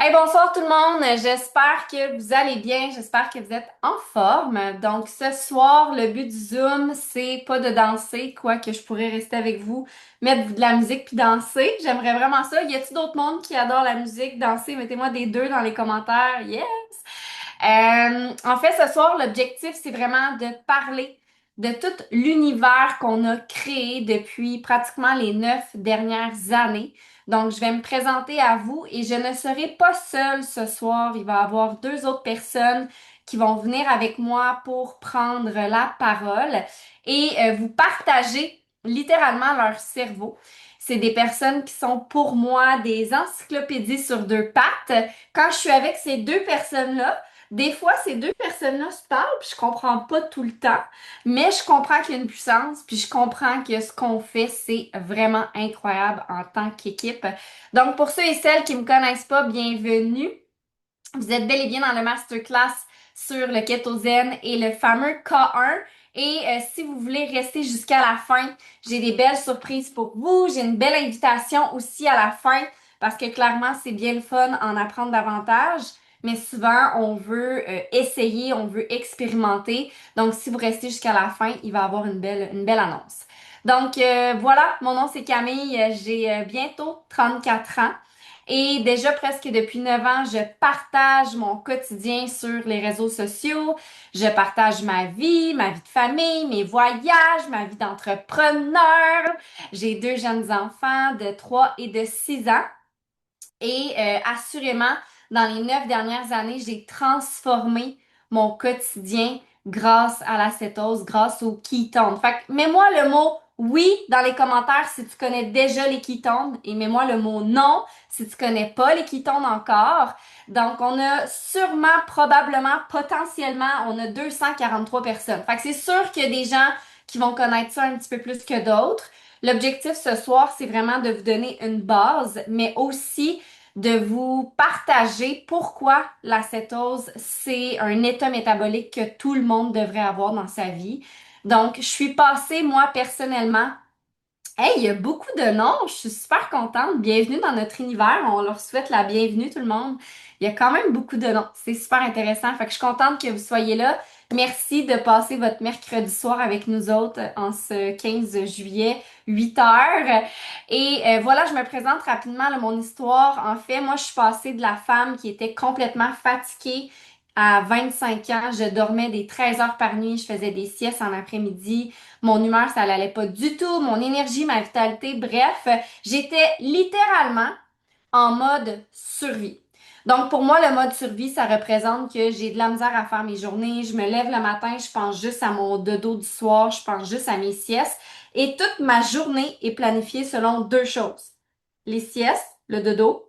Hey, bonsoir tout le monde. J'espère que vous allez bien. J'espère que vous êtes en forme. Donc, ce soir, le but du Zoom, c'est pas de danser, quoique je pourrais rester avec vous, mettre de la musique puis danser. J'aimerais vraiment ça. Y a-t-il d'autres mondes qui adorent la musique, danser? Mettez-moi des deux dans les commentaires. Yes! En fait, ce soir, l'objectif, c'est vraiment de parler de tout l'univers qu'on a créé depuis pratiquement les 9 dernières années. Donc, je vais me présenter à vous et je ne serai pas seule ce soir. Il va y avoir deux autres personnes qui vont venir avec moi pour prendre la parole et vous partager littéralement leur cerveau. C'est des personnes qui sont pour moi des encyclopédies sur deux pattes. Quand je suis avec ces deux personnes-là, des fois, ces deux personnes-là se parlent, puis je comprends pas tout le temps, mais je comprends qu'il y a une puissance, puis je comprends que ce qu'on fait, c'est vraiment incroyable en tant qu'équipe. Donc, pour ceux et celles qui me connaissent pas, bienvenue. Vous êtes bel et bien dans le masterclass sur le kétosène et le fameux K1. Et si vous voulez rester jusqu'à la fin, j'ai des belles surprises pour vous. J'ai une belle invitation aussi à la fin parce que clairement, c'est bien le fun en apprendre davantage. Mais souvent, on veut essayer, on veut expérimenter. Donc, si vous restez jusqu'à la fin, il va y avoir une belle annonce. Donc, voilà, mon nom c'est Camille. J'ai bientôt 34 ans. Et déjà presque depuis 9 ans, je partage mon quotidien sur les réseaux sociaux. Je partage ma vie de famille, mes voyages, ma vie d'entrepreneur. J'ai deux jeunes enfants de 3 et de 6 ans. Et assurément, dans les 9 dernières années, j'ai transformé mon quotidien grâce à la cétose, grâce aux ketones. Fait que mets-moi le mot oui dans les commentaires si tu connais déjà les ketones et mets-moi le mot non si tu connais pas les ketones encore. Donc, on a sûrement, probablement, potentiellement, on a 243 personnes. Fait que c'est sûr qu'il y a des gens qui vont connaître ça un petit peu plus que d'autres. L'objectif ce soir, c'est vraiment de vous donner une base, mais aussi de vous partager pourquoi la cétose, c'est un état métabolique que tout le monde devrait avoir dans sa vie. Donc, je suis passée, moi, personnellement. Hey, il y a beaucoup de noms, je suis super contente. Bienvenue dans notre univers, on leur souhaite la bienvenue tout le monde. Il y a quand même beaucoup de noms, c'est super intéressant. Fait que je suis contente que vous soyez là. Merci de passer votre mercredi soir avec nous autres en ce 15 juillet, 8 heures. Et voilà, je me présente rapidement là, mon histoire. En fait, moi, je suis passée de la femme qui était complètement fatiguée à 25 ans. Je dormais des 13 heures par nuit, je faisais des siestes en après-midi. Mon humeur, ça n'allait pas du tout. Mon énergie, ma vitalité, bref, j'étais littéralement en mode survie. Donc, pour moi, le mode survie, ça représente que j'ai de la misère à faire mes journées. Je me lève le matin, je pense juste à mon dodo du soir, je pense juste à mes siestes. Et toute ma journée est planifiée selon deux choses. Les siestes, le dodo,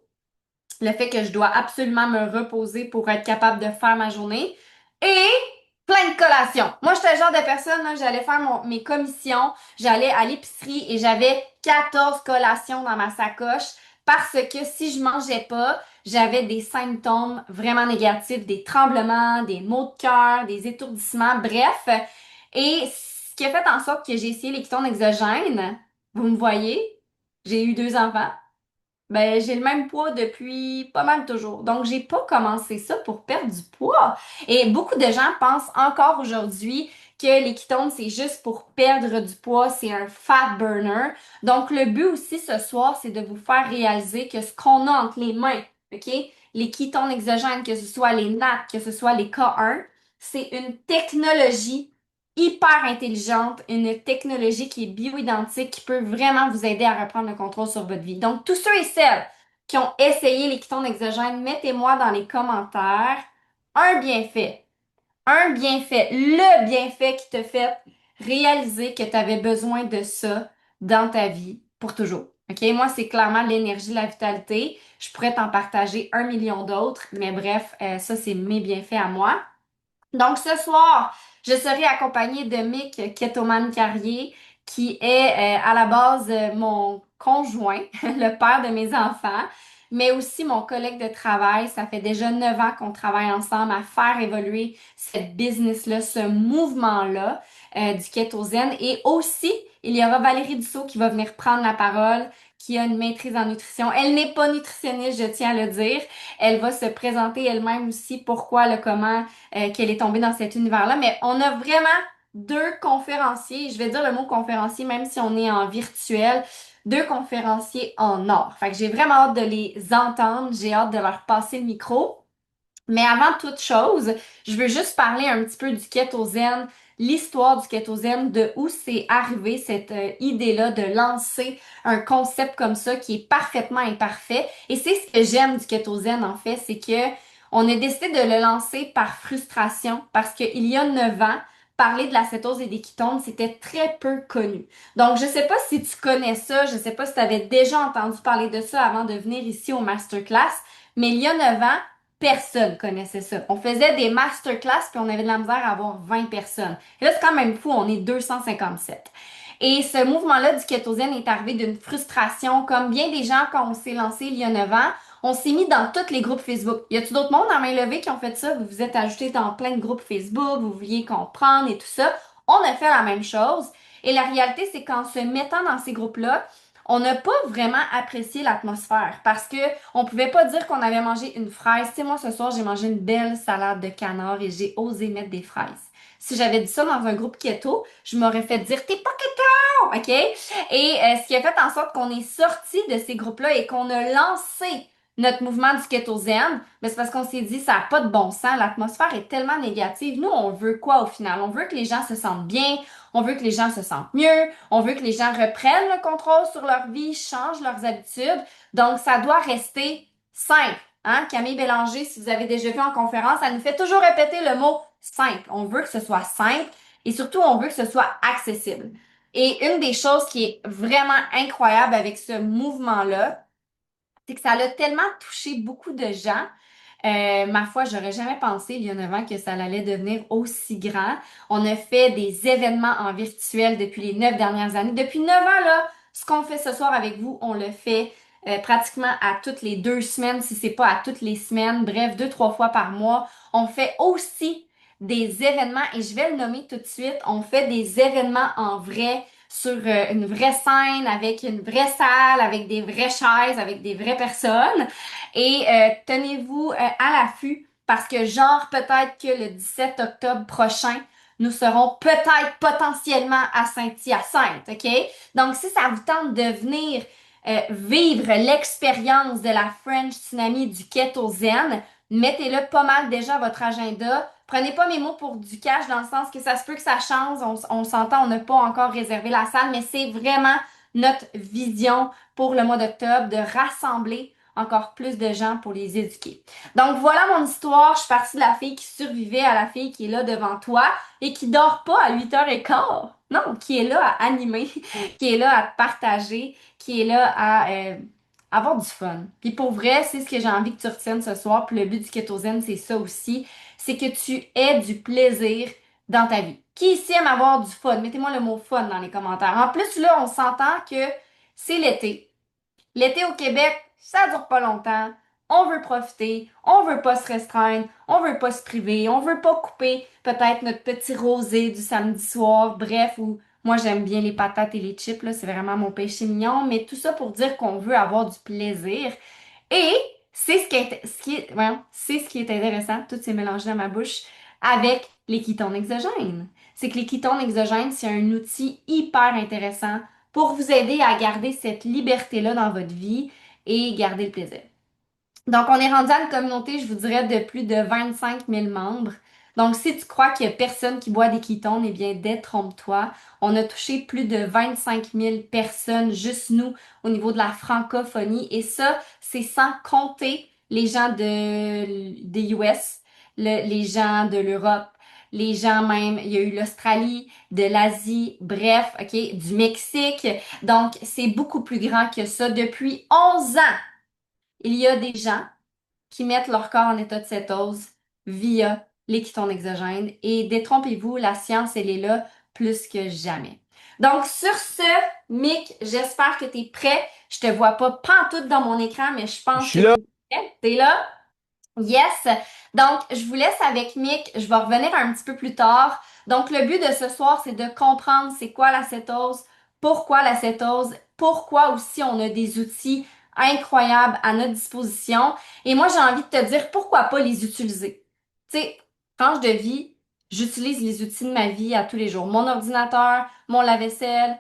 le fait que je dois absolument me reposer pour être capable de faire ma journée et plein de collations. Moi, j'étais le genre de personne, là, j'allais faire mes commissions, j'allais à l'épicerie et j'avais 14 collations dans ma sacoche parce que si je mangeais pas, j'avais des symptômes vraiment négatifs, des tremblements, des maux de cœur, des étourdissements, bref. Et ce qui a fait en sorte que j'ai essayé les ketones exogènes, vous me voyez, j'ai eu deux enfants. Ben, j'ai le même poids depuis pas mal toujours. Donc, j'ai pas commencé ça pour perdre du poids. Et beaucoup de gens pensent encore aujourd'hui que les ketones, c'est juste pour perdre du poids, c'est un fat burner. Donc, le but aussi ce soir, c'est de vous faire réaliser que ce qu'on a entre les mains, OK? Les ketones exogènes, que ce soit les NAT, que ce soit les K1, c'est une technologie hyper intelligente, une technologie qui est bioidentique, qui peut vraiment vous aider à reprendre le contrôle sur votre vie. Donc, tous ceux et celles qui ont essayé les ketones exogènes, mettez-moi dans les commentaires un bienfait. Un bienfait, le bienfait qui te fait réaliser que tu avais besoin de ça dans ta vie pour toujours. OK? Moi, c'est clairement l'énergie, la vitalité. Je pourrais t'en partager 1 million d'autres, mais bref, ça, c'est mes bienfaits à moi. Donc, ce soir, je serai accompagnée de Mick Ketoman Carrier, qui est à la base mon conjoint, le père de mes enfants, mais aussi mon collègue de travail. Ça fait déjà 9 ans qu'on travaille ensemble à faire évoluer cette business-là, ce mouvement-là du Keto Zen. Et aussi, il y aura Valérie Dussault qui va venir prendre la parole, qui a une maîtrise en nutrition. Elle n'est pas nutritionniste, je tiens à le dire. Elle va se présenter elle-même aussi pourquoi, le comment, qu'elle est tombée dans cet univers-là. Mais on a vraiment deux conférenciers, je vais dire le mot conférencier même si on est en virtuel, deux conférenciers en or. Fait que j'ai vraiment hâte de les entendre, j'ai hâte de leur passer le micro. Mais avant toute chose, je veux juste parler un petit peu du kétosène, l'histoire du kétosène, de où c'est arrivé cette idée-là de lancer un concept comme ça qui est parfaitement imparfait. Et c'est ce que j'aime du kétosène en fait, c'est que on a décidé de le lancer par frustration parce qu'il y a 9 ans, parler de la cétose et des ketones, c'était très peu connu. Donc, je sais pas si tu connais ça, je sais pas si tu avais déjà entendu parler de ça avant de venir ici au masterclass, mais il y a 9 ans, personne connaissait ça. On faisait des masterclass puis on avait de la misère à avoir 20 personnes. Et là, c'est quand même fou, on est 257. Et ce mouvement-là du kétosène est arrivé d'une frustration, comme bien des gens quand on s'est lancé il y a 9 ans, on s'est mis dans tous les groupes Facebook. Y a-tu d'autres mondes en main levée qui ont fait ça? Vous vous êtes ajoutés dans plein de groupes Facebook, vous vouliez comprendre et tout ça. On a fait la même chose. Et la réalité, c'est qu'en se mettant dans ces groupes-là, on n'a pas vraiment apprécié l'atmosphère parce que on pouvait pas dire qu'on avait mangé une fraise. Tu sais, moi, ce soir, j'ai mangé une belle salade de canard et j'ai osé mettre des fraises. Si j'avais dit ça dans un groupe keto, je m'aurais fait dire t'es pas keto, OK? Et ce qui a fait en sorte qu'on est sorti de ces groupes-là et qu'on a lancé notre mouvement du kétosène, mais c'est parce qu'on s'est dit ça n'a pas de bon sens, l'atmosphère est tellement négative. Nous, on veut quoi au final? On veut que les gens se sentent bien, on veut que les gens se sentent mieux, on veut que les gens reprennent le contrôle sur leur vie, changent leurs habitudes. Donc, ça doit rester simple. Hein? Camille Bélanger, si vous avez déjà vu en conférence, elle nous fait toujours répéter le mot simple. On veut que ce soit simple et surtout, on veut que ce soit accessible. Et une des choses qui est vraiment incroyable avec ce mouvement-là, c'est que ça a tellement touché beaucoup de gens. Ma foi, j'aurais jamais pensé il y a 9 ans que ça allait devenir aussi grand. On a fait des événements en virtuel depuis les 9 dernières années. Depuis 9 ans, là, ce qu'on fait ce soir avec vous, on le fait pratiquement à toutes les 2 semaines, si c'est pas à toutes les semaines. Bref, 2, 3 fois par mois. On fait aussi des événements, et je vais le nommer tout de suite, on fait des événements en vrai sur une vraie scène, avec une vraie salle, avec des vraies chaises, avec des vraies personnes. Et tenez-vous à l'affût parce que genre peut-être que le 17 octobre prochain, nous serons peut-être potentiellement à Saint-Hyacinthe, OK? Donc si ça vous tente de venir vivre l'expérience de la French Tsunami du Keto Zen, mettez-le pas mal déjà à votre agenda. Prenez pas mes mots pour du cash dans le sens que ça se peut que ça change. On s'entend, on n'a pas encore réservé la salle, mais c'est vraiment notre vision pour le mois d'octobre de rassembler encore plus de gens pour les éduquer. Donc voilà mon histoire. Je suis partie de la fille qui survivait à la fille qui est là devant toi et qui dort pas à 8h15. Non, qui est là à animer, qui est là à partager, qui est là à avoir du fun. Puis pour vrai, c'est ce que j'ai envie que tu retiennes ce soir. Puis le but du kétosène, c'est ça aussi. C'est que tu aies du plaisir dans ta vie. Qui ici aime avoir du fun? Mettez-moi le mot fun dans les commentaires. En plus, là, on s'entend que c'est l'été. L'été au Québec, ça dure pas longtemps. On veut profiter, on veut pas se restreindre, on veut pas se priver, on veut pas couper peut-être notre petit rosé du samedi soir, bref, ou moi j'aime bien les patates et les chips, là, c'est vraiment mon péché mignon, mais tout ça pour dire qu'on veut avoir du plaisir. Et c'est c'est ce qui est intéressant, tout s'est mélangé dans ma bouche, avec les ketones exogènes. C'est que les ketones exogènes, c'est un outil hyper intéressant pour vous aider à garder cette liberté-là dans votre vie et garder le plaisir. Donc, on est rendu à une communauté, je vous dirais, de plus de 25 000 membres. Donc, si tu crois qu'il y a personne qui boit des ketones, eh bien, détrompe-toi. On a touché plus de 25 000 personnes, juste nous, au niveau de la francophonie. Et ça, c'est sans compter les gens des US, les gens de l'Europe, les gens même, il y a eu l'Australie, de l'Asie, bref, OK, du Mexique. Donc, c'est beaucoup plus grand que ça. Depuis 11 ans, il y a des gens qui mettent leur corps en état de cétose via les ketones exogènes. Et détrompez-vous, la science, elle est là plus que jamais. Donc, sur ce, Mick, j'espère que tu es prêt. Je te vois pas pantoute dans mon écran, mais je Je pense que suis tu là. es prêt. T'es là? Yes. Donc, je vous laisse avec Mick. Je vais revenir un petit peu plus tard. Donc, le but de ce soir, c'est de comprendre c'est quoi la cétose, pourquoi la cétose pourquoi aussi on a des outils incroyables à notre disposition. Et moi, j'ai envie de te dire pourquoi pas les utiliser. Tu sais, tranche de vie, j'utilise les outils de ma vie à tous les jours. Mon ordinateur, mon lave-vaisselle,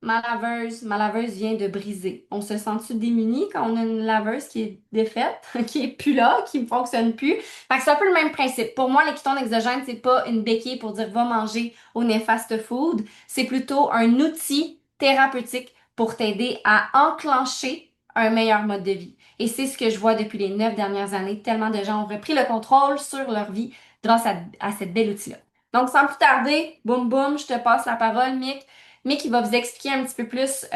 ma laveuse vient de briser. On se sent-tu démuni quand on a une laveuse qui est défaite, qui est plus là, qui ne fonctionne plus? Fait que c'est un peu le même principe. Pour moi, les kétones exogènes, c'est pas une béquille pour dire va manger au néfaste food. C'est plutôt un outil thérapeutique pour t'aider à enclencher un meilleur mode de vie. Et c'est ce que je vois depuis les 9 dernières années. Tellement de gens ont repris le contrôle sur leur vie grâce à cette belle outil-là. Donc, sans plus tarder, boum boum, je te passe la parole, Mick. Mick, il va vous expliquer un petit peu plus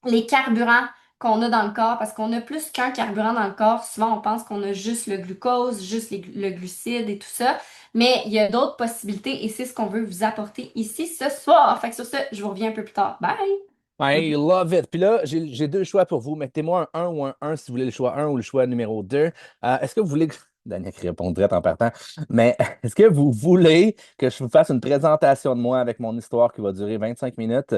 les carburants qu'on a dans le corps, parce qu'on a plus qu'un carburant dans le corps. Souvent, on pense qu'on a juste le glucose, juste le glucide et tout ça, mais il y a d'autres possibilités et c'est ce qu'on veut vous apporter ici ce soir. Fait que sur ce, je vous reviens un peu plus tard. Bye! I love it. Puis là, j'ai deux choix pour vous. Mettez-moi un 1 ou un 1 si vous voulez le choix un ou le choix numéro 2. Est-ce que vous voulez que... Daniel qui répondrait en partant. Mais est-ce que vous voulez que je vous fasse une présentation de moi avec mon histoire qui va durer 25 minutes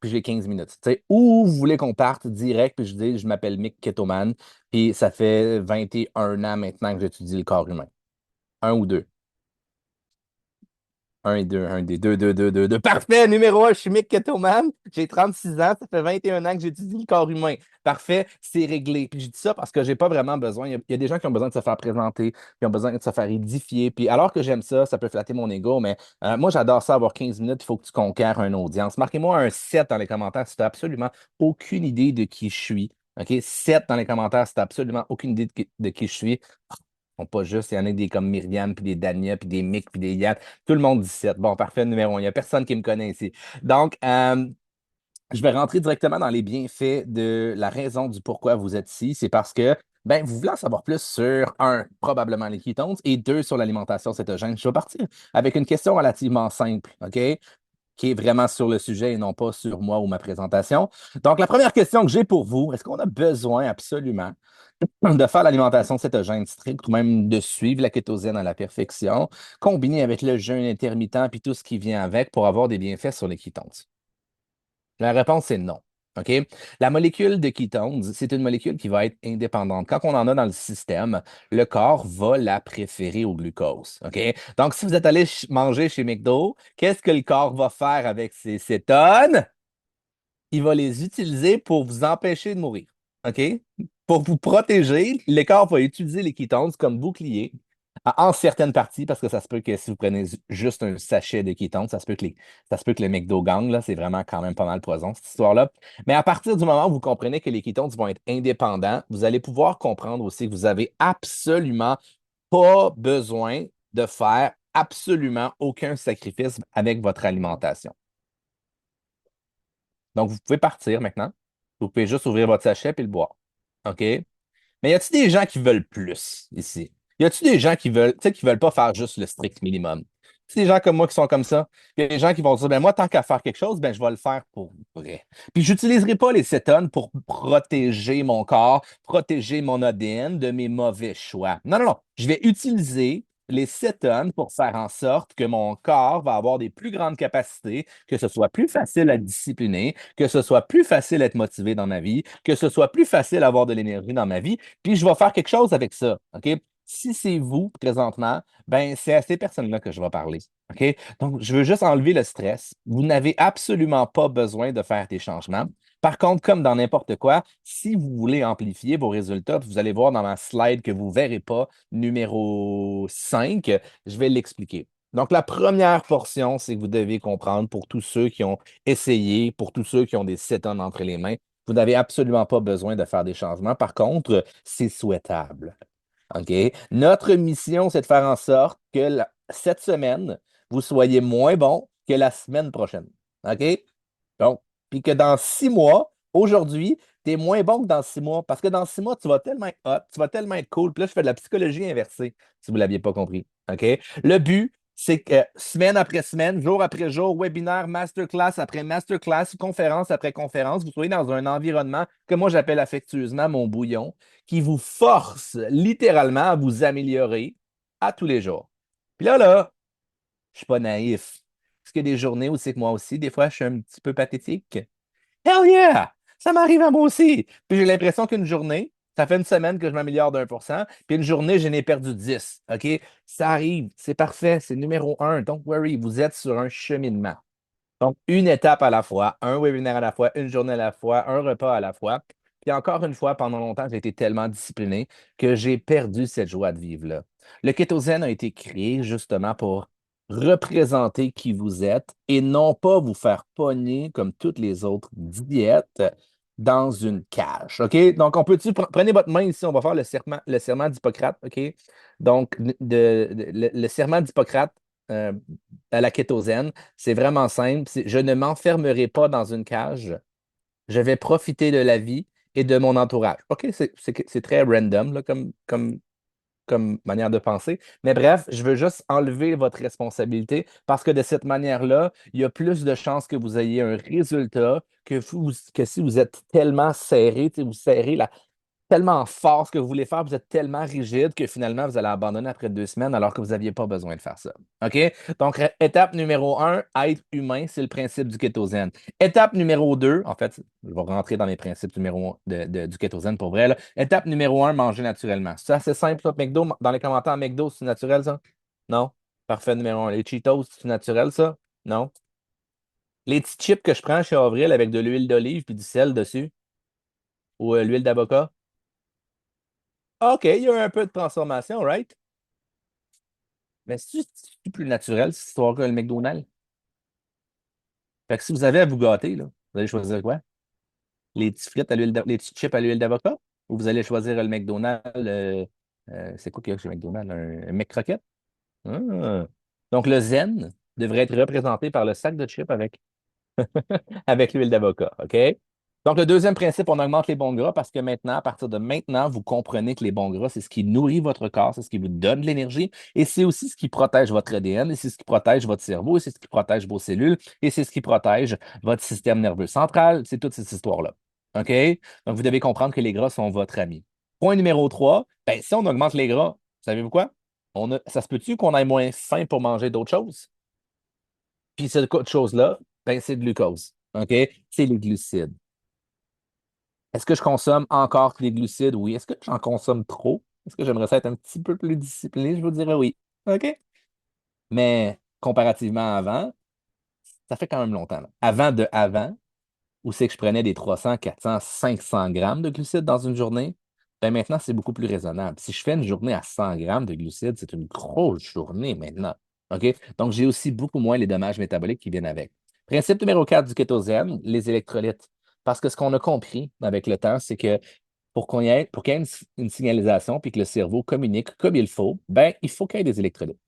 puis j'ai 15 minutes. Tu sais, ou vous voulez qu'on parte direct puis je dis je m'appelle Mick Ketoman puis ça fait 21 ans maintenant que j'étudie le corps humain. Un ou deux. Un et deux, un des deux, deux, deux, deux, deux. Parfait, numéro un, je suis Mick Kettleman. J'ai 36 ans, ça fait 21 ans que j'étudie le corps humain. Parfait, c'est réglé. Puis je dis ça parce que j'ai pas vraiment besoin. Il y a des gens qui ont besoin de se faire présenter, qui ont besoin de se faire édifier. Puis alors que j'aime ça, ça peut flatter mon ego, mais moi j'adore ça, avoir 15 minutes, il faut que tu conquères une audience. Marquez-moi un 7 dans les commentaires si tu n'as absolument aucune idée de qui je suis. OK? 7 dans les commentaires si tu n'as absolument aucune idée de qui je suis. Bon, pas juste, il y en a des comme Myriam, puis des Dania, puis des Mick, puis des Yann. Tout le monde dit 7. Bon, parfait, numéro un. Il n'y a personne qui me connaît ici. Donc, je vais rentrer directement dans les bienfaits de la raison du pourquoi vous êtes ici. C'est parce que, ben, vous voulez en savoir plus sur, un, probablement les ketones, et deux, sur l'alimentation cétogène. Je vais partir avec une question relativement simple, OK? Qui est vraiment sur le sujet et non pas sur moi ou ma présentation. Donc, la première question que j'ai pour vous, est-ce qu'on a besoin absolument de faire l'alimentation cétogène stricte ou même de suivre la kétosienne à la perfection, combiné avec le jeûne intermittent puis tout ce qui vient avec pour avoir des bienfaits sur les ketones? La réponse est non. OK? La molécule de ketones, c'est une molécule qui va être indépendante. Quand on en a dans le système, le corps va la préférer au glucose. OK? Donc, si vous êtes allé manger chez McDo, qu'est-ce que le corps va faire avec ces cétones? Il va les utiliser pour vous empêcher de mourir. OK? Pour vous protéger, le corps va utiliser les ketones comme bouclier en certaines parties, parce que ça se peut que si vous prenez juste un sachet de ketones, ça se peut que le McDo gang, là, c'est vraiment quand même pas mal poison, cette histoire-là. Mais à partir du moment où vous comprenez que les ketones vont être indépendants, vous allez pouvoir comprendre aussi que vous avez absolument pas besoin de faire absolument aucun sacrifice avec votre alimentation. Donc, vous pouvez partir maintenant. Vous pouvez juste ouvrir votre sachet et le boire. OK? Mais y a-t-il des gens qui veulent plus ici? Y a-t-il des gens qui veulent, tu sais, qui veulent pas faire juste le strict minimum? C'est des gens comme moi qui sont comme ça. Il y a des gens qui vont dire, ben moi, tant qu'à faire quelque chose, ben je vais le faire pour vrai. Puis j'utiliserai pas les cétones pour protéger mon corps, protéger mon ADN de mes mauvais choix. Non, non, non. Je vais utiliser les cétones pour faire en sorte que mon corps va avoir des plus grandes capacités, que ce soit plus facile à discipliner, que ce soit plus facile à être motivé dans ma vie, que ce soit plus facile à avoir de l'énergie dans ma vie, puis je vais faire quelque chose avec ça. OK? Si c'est vous présentement, ben c'est à ces personnes-là que je vais parler. OK? Donc, je veux juste enlever le stress. Vous n'avez absolument pas besoin de faire des changements. Par contre, comme dans n'importe quoi, si vous voulez amplifier vos résultats, vous allez voir dans ma slide que vous ne verrez pas, numéro 5, je vais l'expliquer. Donc, la première portion, c'est que vous devez comprendre pour tous ceux qui ont essayé, pour tous ceux qui ont des cétones entre les mains, vous n'avez absolument pas besoin de faire des changements. Par contre, c'est souhaitable. OK? Notre mission, c'est de faire en sorte que cette semaine, vous soyez moins bon que la semaine prochaine. OK? Donc, puis que dans 6 mois, aujourd'hui, tu es moins bon que dans 6 mois. Parce que dans 6 mois, tu vas tellement être hot, tu vas tellement être cool. Puis là, je fais de la psychologie inversée, si vous ne l'aviez pas compris. OK? Le but, c'est que semaine après semaine, jour après jour, webinaire, masterclass après masterclass, conférence après conférence, vous soyez dans un environnement que moi j'appelle affectueusement mon bouillon, qui vous force littéralement à vous améliorer à tous les jours. Puis là, je suis pas naïf. Parce qu'il y a des journées où c'est que moi aussi, des fois, je suis un petit peu pathétique. Hell yeah! Ça m'arrive à moi aussi. Puis j'ai l'impression qu'une journée, ça fait une semaine que je m'améliore d'1%, puis une journée, j'en ai perdu 10. OK? Ça arrive, c'est parfait, c'est numéro un. Don't worry, vous êtes sur un cheminement. Donc, une étape à la fois, un webinaire à la fois, une journée à la fois, un repas à la fois. Puis encore une fois, pendant longtemps, j'ai été tellement discipliné que j'ai perdu cette joie de vivre-là. Le kétosène a été créé justement pour représenter qui vous êtes et non pas vous faire pogner comme toutes les autres diètes dans une cage. OK? Donc, on peut-tu, prenez votre main ici, on va faire le serment d'Hippocrate. OK? Donc, le serment d'Hippocrate euh, à la kétosène. C'est vraiment simple. Je ne m'enfermerai pas dans une cage. Je vais profiter de la vie et de mon entourage. OK, c'est très random là, comme manière de penser. Mais bref, je veux juste enlever votre responsabilité parce que de cette manière-là, il y a plus de chances que vous ayez un résultat que si vous êtes tellement serré, tu sais, vous serrez tellement fort ce que vous voulez faire, vous êtes tellement rigide que finalement, vous allez abandonner après 2 semaines alors que vous n'aviez pas besoin de faire ça. OK? Donc, étape numéro un, être humain, c'est le principe du kétosène. Étape numéro 2, en fait, je vais rentrer dans les principes du kétosène pour vrai. Là. Étape numéro un, manger naturellement. C'est assez simple, ça, McDo. Dans les commentaires, McDo, c'est naturel, ça? Non? Parfait, numéro un. Les Cheetos, c'est naturel, ça? Non? Les petits chips que je prends chez Avril avec de l'huile d'olive puis du sel dessus, ou l'huile d'avocat, OK, il y a un peu de transformation, right? Mais c'est plus naturel, cette histoire que le McDonald's. Fait que si vous avez à vous gâter, là, vous allez choisir quoi? Les petites chips à l'huile d'avocat? Ou vous allez choisir le McDonald's, c'est quoi qu'il y a chez McDonald's? Un McCrocket? Ah. Donc, le zen devrait être représenté par le sac de chips avec l'huile d'avocat, OK? Donc, le deuxième principe, on augmente les bons gras parce que maintenant, à partir de maintenant, vous comprenez que les bons gras, c'est ce qui nourrit votre corps, c'est ce qui vous donne de l'énergie et c'est aussi ce qui protège votre ADN et c'est ce qui protège votre cerveau et c'est ce qui protège vos cellules et c'est ce qui protège votre système nerveux central. C'est toute cette histoire-là. OK? Donc, vous devez comprendre que les gras sont votre ami. Point numéro 3, ben, si on augmente les gras, savez-vous quoi? Ça se peut-tu qu'on ait moins faim pour manger d'autres choses? Puis cette chose-là, ben, c'est le glucose. OK? C'est les glucides. Est-ce que je consomme encore des glucides? Oui. Est-ce que j'en consomme trop? Est-ce que j'aimerais ça être un petit peu plus discipliné? Je vous dirais oui. OK? Mais comparativement à avant, ça fait quand même longtemps. Là. Avant, où c'est que je prenais des 300, 400, 500 grammes de glucides dans une journée, ben maintenant, c'est beaucoup plus raisonnable. Si je fais une journée à 100 grammes de glucides, c'est une grosse journée maintenant. OK? Donc, j'ai aussi beaucoup moins les dommages métaboliques qui viennent avec. Principe numéro 4 du kétosène, les électrolytes. Parce que ce qu'on a compris avec le temps, c'est que pour qu'il y ait une signalisation puis que le cerveau communique comme il faut, ben, il faut qu'il y ait des électrolytes.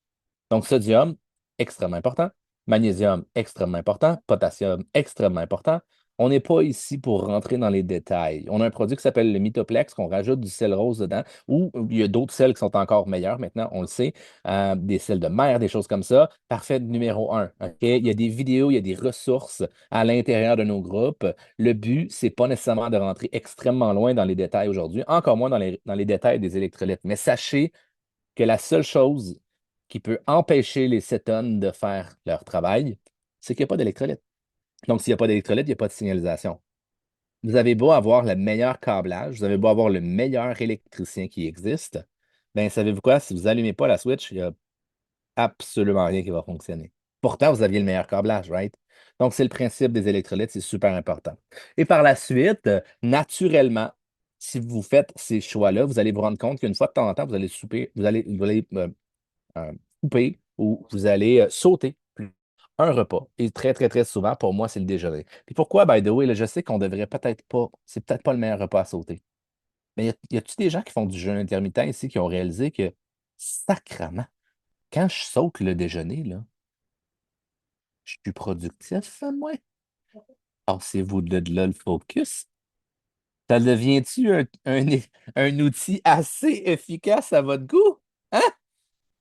Donc, sodium, extrêmement important. Magnésium, extrêmement important. Potassium, extrêmement important. On n'est pas ici pour rentrer dans les détails. On a un produit qui s'appelle le Mitoplex, qu'on rajoute du sel rose dedans, ou il y a d'autres sels qui sont encore meilleurs maintenant, on le sait, des sels de mer, des choses comme ça. Parfait numéro un. OK? Il y a des vidéos, il y a des ressources à l'intérieur de nos groupes. Le but, c'est pas nécessairement de rentrer extrêmement loin dans les détails aujourd'hui, encore moins dans les détails des électrolytes. Mais sachez que la seule chose qui peut empêcher les cétones de faire leur travail, c'est qu'il n'y a pas d'électrolyte. Donc, s'il n'y a pas d'électrolyte, il n'y a pas de signalisation. Vous avez beau avoir le meilleur câblage, vous avez beau avoir le meilleur électricien qui existe, ben savez-vous quoi? Si vous n'allumez pas la switch, il n'y a absolument rien qui va fonctionner. Pourtant, vous aviez le meilleur câblage, right? Donc, c'est le principe des électrolytes, c'est super important. Et par la suite, naturellement, si vous faites ces choix-là, vous allez vous rendre compte qu'une fois de temps en temps, vous allez souper, vous allez couper ou vous allez sauter un repas. Et très, très, très souvent, pour moi, c'est le déjeuner. Puis pourquoi, by the way, là, je sais qu'on devrait peut-être pas, c'est peut-être pas le meilleur repas à sauter. Mais y a-tu des gens qui font du jeûne intermittent ici qui ont réalisé que, sacrement, quand je saute le déjeuner, là, je suis plus productif, moi? Passez-vous de là le focus? Ça devient-tu un outil assez efficace à votre goût? Hein?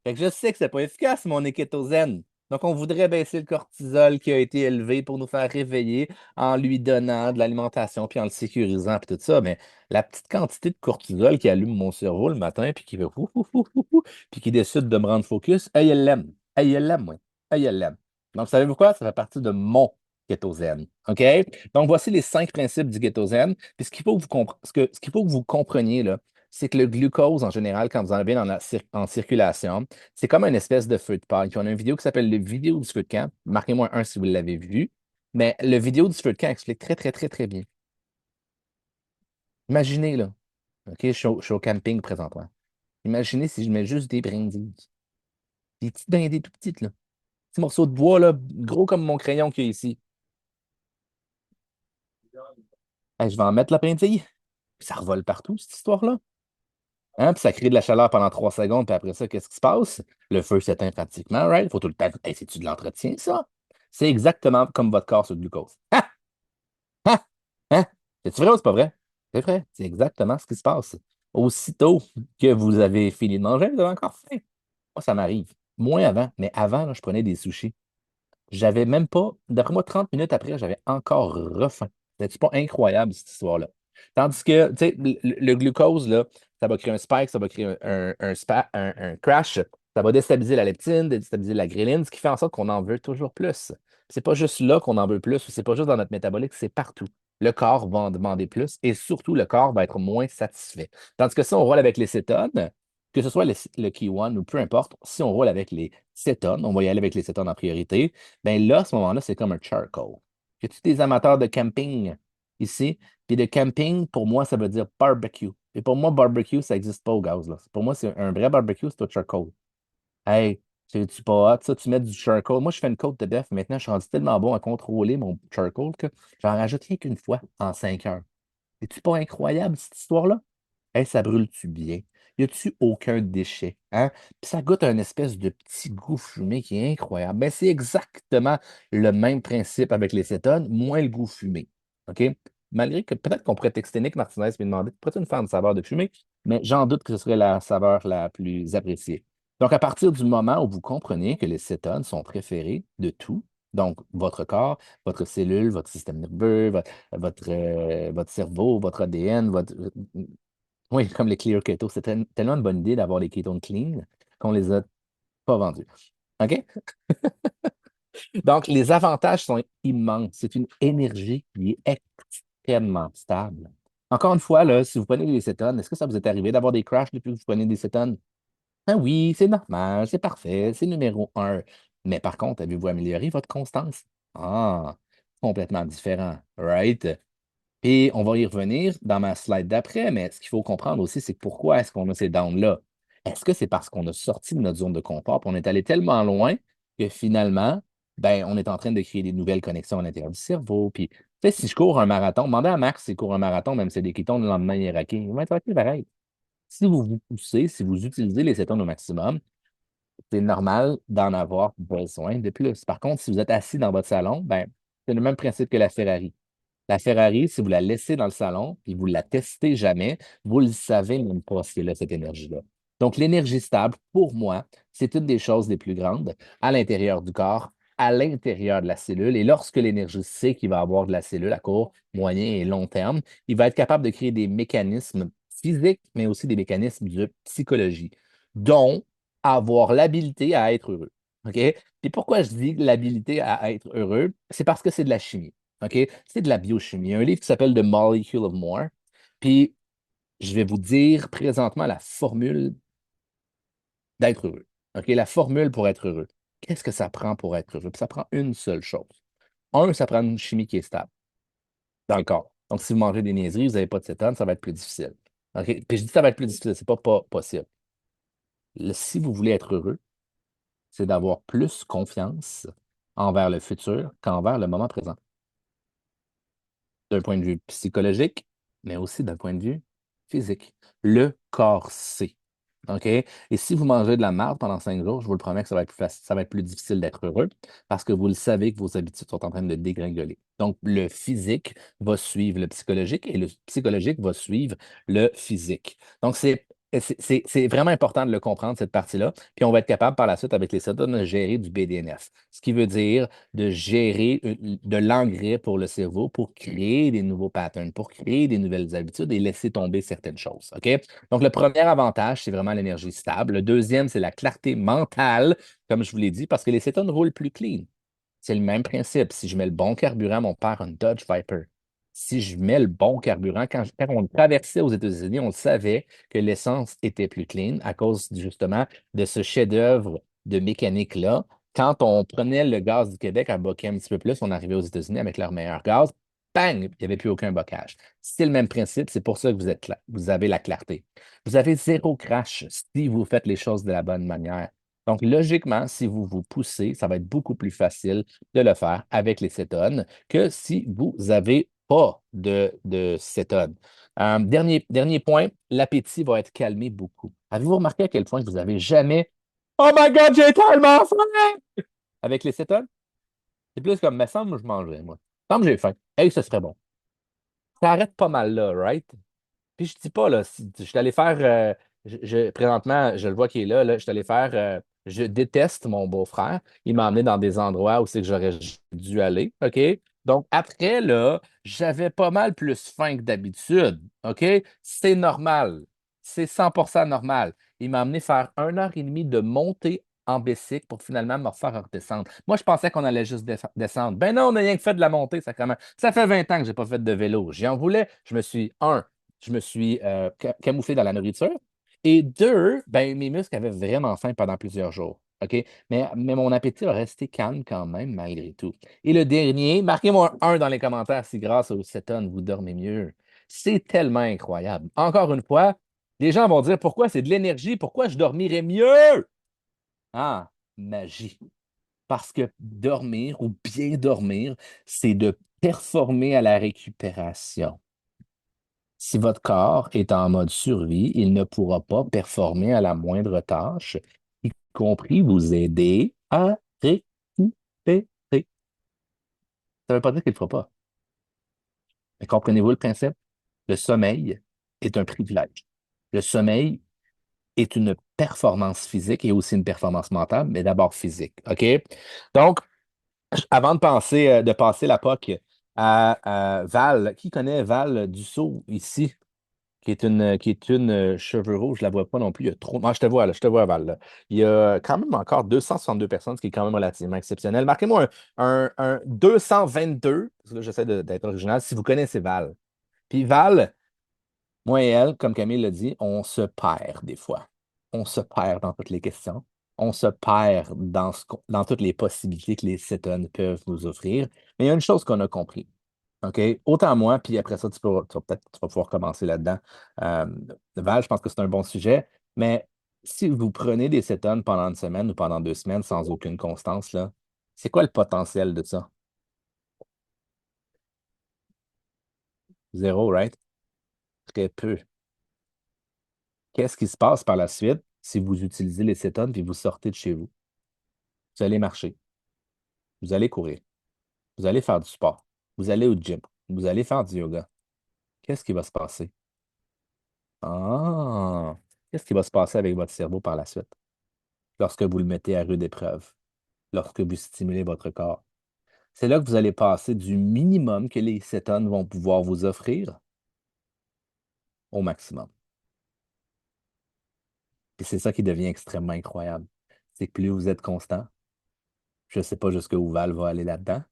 Fait que je sais que c'est pas efficace, mais on est kétosène. Donc, on voudrait baisser le cortisol qui a été élevé pour nous faire réveiller en lui donnant de l'alimentation, puis en le sécurisant, puis tout ça. Mais la petite quantité de cortisol qui allume mon cerveau le matin, puis qui fait fou, fou, fou, fou, fou, puis qui décide de me rendre focus, elle l'aime. Elle l'aime, moi. Elle l'aime. Donc, savez-vous quoi? Ça fait partie de mon Kétosène. OK? Donc, voici les 5 principes du kétosène. Puis ce qu'il faut que vous compreniez, là, c'est que le glucose, en général, quand vous en avez en circulation, c'est comme une espèce de feu de paille. Puis on a une vidéo qui s'appelle le vidéo du feu de camp. Marquez-moi un si vous l'avez vu. Mais le vidéo du feu de camp explique très, très, très, très bien. Imaginez, là. OK? Je suis au camping présentement. Imaginez si je mets juste des brindilles. Des petites brindilles tout petites, là. Petits morceaux de bois, là, gros comme mon crayon qu'il y a ici. Hey, je vais en mettre la brindille. Puis ça revole partout, cette histoire-là. Hein? Puis ça crée de la chaleur pendant 3 secondes, puis après ça, qu'est-ce qui se passe? Le feu s'éteint pratiquement, right? Il faut tout le temps. Hey, c'est-tu de l'entretien, ça? C'est exactement comme votre corps sur le glucose. Ah! Ah! Hein? C'est-tu vrai ou c'est pas vrai? C'est vrai. C'est exactement ce qui se passe. Aussitôt que vous avez fini de manger, vous avez encore faim. Moi, ça m'arrive. Moins avant, mais avant, là, je prenais des sushis. J'avais même pas, d'après moi, 30 minutes après, j'avais encore refaim. C'est pas incroyable, cette histoire-là? Tandis que, tu sais, le glucose, là, ça va créer un spike, ça va créer un crash, ça va déstabiliser la leptine, déstabiliser la gréline, ce qui fait en sorte qu'on en veut toujours plus. C'est pas juste là qu'on en veut plus, ou c'est pas juste dans notre métabolique, c'est partout. Le corps va en demander plus et surtout, le corps va être moins satisfait. Tandis que si on roule avec les cétones, que ce soit le Key One ou peu importe, si on roule avec les cétones, on va y aller avec les cétones en priorité, ben là, à ce moment-là, c'est comme un charcoal. Y a-tu des amateurs de camping ici? Puis de camping, pour moi, ça veut dire barbecue. Et pour moi, barbecue, ça n'existe pas au gaz, là. Pour moi, c'est un vrai barbecue, c'est au charcoal. Hey, c'est-tu pas hot, ça? Tu mets du charcoal. Moi, je fais une côte de bœuf. Maintenant, je suis rendu tellement bon à contrôler mon charcoal que j'en rajoute rien qu'une fois en 5 heures. C'est-tu pas incroyable, cette histoire-là? Hey, ça brûle-tu bien? Y a-tu aucun déchet? Hein? Puis ça goûte un espèce de petit goût fumé qui est incroyable. Ben, c'est exactement le même principe avec les cétones, moins le goût fumé. OK? Malgré que peut-être qu'on pourrait texter Nick Martinez et me demander pourquoi tu faire une saveur de fumée, mais j'en doute que ce serait la saveur la plus appréciée. Donc, à partir du moment où vous comprenez que les cétones sont préférés de tout, donc votre corps, votre cellule, votre système nerveux, votre cerveau, votre ADN, oui, comme les Clear Keto. C'était tellement une bonne idée d'avoir les ketones clean qu'on les a pas vendus. OK? Donc, les avantages sont immenses. C'est une énergie qui est extrêmement stable. Encore une fois, là, si vous prenez des cétones, est-ce que ça vous est arrivé d'avoir des crashs depuis que vous prenez des cétones? Ah oui, c'est normal, c'est parfait, c'est numéro un. Mais par contre, avez-vous amélioré votre constance? Ah, complètement différent, right? Et on va y revenir dans ma slide d'après, mais ce qu'il faut comprendre aussi, c'est pourquoi est-ce qu'on a ces downs-là? Est-ce que c'est parce qu'on a sorti de notre zone de confort, puis on est allé tellement loin que finalement, ben, on est en train de créer des nouvelles connexions à l'intérieur du cerveau. Puis, tu sais, si je cours un marathon, demandez à Max s'il court un marathon, même si c'est des kétones, le lendemain, il est raqué. Il va être raqué pareil. Si vous vous poussez, si vous utilisez les cétones au maximum, c'est normal d'en avoir besoin de plus. Par contre, si vous êtes assis dans votre salon, ben, c'est le même principe que la Ferrari. La Ferrari, si vous la laissez dans le salon et vous ne la testez jamais, vous ne le savez même pas si elle a cette énergie-là. Donc, l'énergie stable, pour moi, c'est une des choses les plus grandes à l'intérieur du corps, à l'intérieur de la cellule. Et lorsque l'énergie sait qu'il va avoir de la cellule à court, moyen et long terme, il va être capable de créer des mécanismes physiques, mais aussi des mécanismes de psychologie, dont avoir l'habilité à être heureux. OK? Puis pourquoi je dis l'habilité à être heureux? C'est parce que c'est de la chimie. OK? C'est de la biochimie. Il y a un livre qui s'appelle The Molecule of More. Puis, je vais vous dire présentement la formule d'être heureux. OK? La formule pour être heureux. Qu'est-ce que ça prend pour être heureux? Puis ça prend une seule chose. Un, ça prend une chimie qui est stable dans le corps. Donc, si vous mangez des niaiseries, vous n'avez pas de cétone, ça va être plus difficile. OK? Puis je dis que ça va être plus difficile, c'est pas possible. Si vous voulez être heureux, c'est d'avoir plus confiance envers le futur qu'envers le moment présent. D'un point de vue psychologique, mais aussi d'un point de vue physique. Le corps sait. OK? Et si vous mangez de la marde pendant 5 jours, je vous le promets que ça va être plus facile, ça va être plus difficile d'être heureux parce que vous le savez que vos habitudes sont en train de dégringoler. Donc, le physique va suivre le psychologique et le psychologique va suivre le physique. Donc, c'est vraiment important de le comprendre, cette partie-là. Puis, on va être capable par la suite, avec les cétones, de gérer du BDNF. Ce qui veut dire de gérer de l'engrais pour le cerveau pour créer des nouveaux patterns, pour créer des nouvelles habitudes et laisser tomber certaines choses. OK? Donc, le premier avantage, c'est vraiment l'énergie stable. Le deuxième, c'est la clarté mentale, comme je vous l'ai dit, parce que les cétones roulent plus clean. C'est le même principe. Si je mets le bon carburant, mon père a une Dodge Viper. Si je mets le bon carburant, quand on traversait aux États-Unis, on savait que l'essence était plus clean à cause justement de ce chef-d'œuvre de mécanique-là. Quand on prenait le gaz du Québec à boquer un petit peu plus, on arrivait aux États-Unis avec leur meilleur gaz. Bang! Il n'y avait plus aucun bocage. C'est le même principe, c'est pour ça que vous avez la clarté. Vous avez zéro crash si vous faites les choses de la bonne manière. Donc, logiquement, si vous vous poussez, ça va être beaucoup plus facile de le faire avec les cétones que si vous n'avez pas de cétone. Dernier point, l'appétit va être calmé beaucoup. Avez-vous remarqué à quel point vous n'avez jamais Oh my God, j'ai tellement faim! Avec les cétones? C'est plus comme, me semble que je mangerais, moi. Me semble que j'ai faim. Hey, ce serait bon. Ça arrête pas mal là, right? Puis je dis pas, là, si, je suis allé faire, présentement, je le vois qui est là, je suis allé faire, je déteste mon beau-frère. Il m'a emmené dans des endroits où c'est que j'aurais dû aller, OK? Donc après, là, j'avais pas mal plus faim que d'habitude, OK? C'est normal. C'est 100% normal. Il m'a amené faire 1 heure et demie de montée en bicycle pour finalement me refaire redescendre. Moi, je pensais qu'on allait juste descendre. Ben non, on n'a rien que fait de la montée, ça, ça fait 20 ans que je n'ai pas fait de vélo. J'en voulais. Je me suis camouflé dans la nourriture. Et deux, ben, mes muscles avaient vraiment faim pendant plusieurs jours. OK? Mais mon appétit a resté calme quand même, malgré tout. Et le dernier, marquez-moi un dans les commentaires si grâce au cétone, vous dormez mieux. C'est tellement incroyable. Encore une fois, les gens vont dire pourquoi c'est de l'énergie, pourquoi je dormirais mieux? Ah, magie. Parce que dormir ou bien dormir, c'est de performer à la récupération. Si votre corps est en mode survie, il ne pourra pas performer à la moindre tâche, y compris vous aider à récupérer. Ça ne veut pas dire qu'il ne le fera pas. Mais comprenez-vous le principe? Le sommeil est un privilège. Le sommeil est une performance physique et aussi une performance mentale, mais d'abord physique. OK? Donc, avant de passer la POC à Val, qui connaît Val Dussault ici? Qui est une cheveux rouge, je la vois pas non plus. Il y a trop. Moi, je te vois, là, je te vois, Val, là. Il y a quand même encore 262 personnes, ce qui est quand même relativement exceptionnel. Marquez-moi un 222, parce que là, j'essaie d'être original, si vous connaissez Val. Puis Val, moi et elle, comme Camille l'a dit, on se perd des fois. On se perd dans toutes les questions. On se perd dans toutes les possibilités que les cétones peuvent nous offrir. Mais il y a une chose qu'on a compris. OK? Autant moi, puis après ça, tu vas pouvoir commencer là-dedans. Euh, Val, je pense que c'est un bon sujet, mais si vous prenez des cétones pendant une semaine ou pendant 2 semaines sans aucune constance, là, c'est quoi le potentiel de ça? Zéro, right? Très peu. Qu'est-ce qui se passe par la suite si vous utilisez les cétones puis vous sortez de chez vous? Vous allez marcher, vous allez courir, vous allez faire du sport, vous allez au gym, vous allez faire du yoga. Qu'est-ce qui va se passer? Ah! Qu'est-ce qui va se passer avec votre cerveau par la suite? Lorsque vous le mettez à rude épreuve, lorsque vous stimulez votre corps. C'est là que vous allez passer du minimum que les cétones vont pouvoir vous offrir au maximum. Et c'est ça qui devient extrêmement incroyable. C'est que plus vous êtes constant, je ne sais pas jusqu'où Val va aller là-dedans,